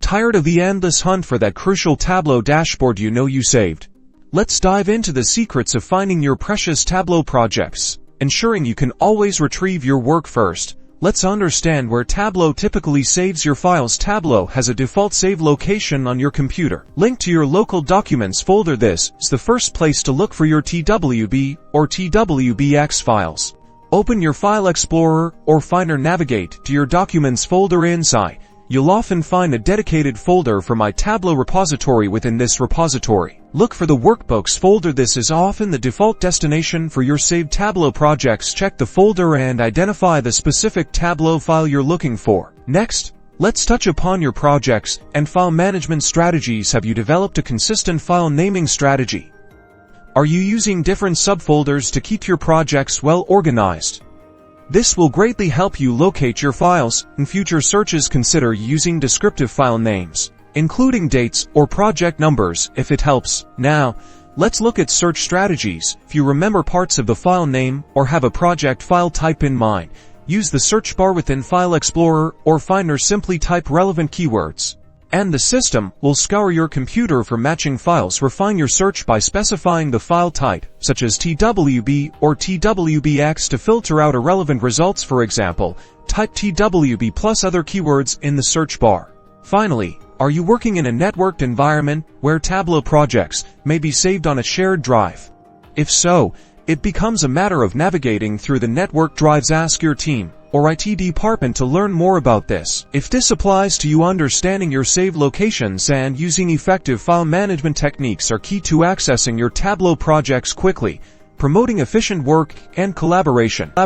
Tired of the endless hunt for that crucial Tableau dashboard you saved? Let's dive into the secrets of finding your precious Tableau projects, ensuring you can always retrieve your work first. Let's understand where Tableau typically saves your files. Tableau has a default save location on your computer, linked to your local documents folder. This is the first place to look for your TWB or TWBX files. Open your File Explorer or Finder. Navigate to your Documents folder. Inside, you'll often find a dedicated folder for My Tableau repository. Within this repository, look for the Workbooks folder. This is often the default destination for your saved Tableau projects. Check the folder and identify the specific Tableau file you're looking for. Next, let's touch upon your projects and file management strategies. Have you developed a consistent file naming strategy? Are you using different subfolders to keep your projects well organized? This will greatly help you locate your files. In future searches, consider using descriptive file names, including dates or project numbers if it helps. Now, let's look at search strategies. If you remember parts of the file name or have a project file type in mind, use the search bar within File Explorer or Finder. Simply type relevant keywords, and the system will scour your computer for matching files. Refine your search by specifying the file type, such as TWB or TWBX, to filter out irrelevant results. For example, type TWB plus other keywords in the search bar. Finally, are you working in a networked environment where Tableau projects may be saved on a shared drive? If so, it becomes a matter of navigating through the network drives. Ask your team or IT department to learn more about this. If this applies to you, understanding your saved locations and using effective file management techniques are key to accessing your Tableau projects quickly, promoting efficient work and collaboration.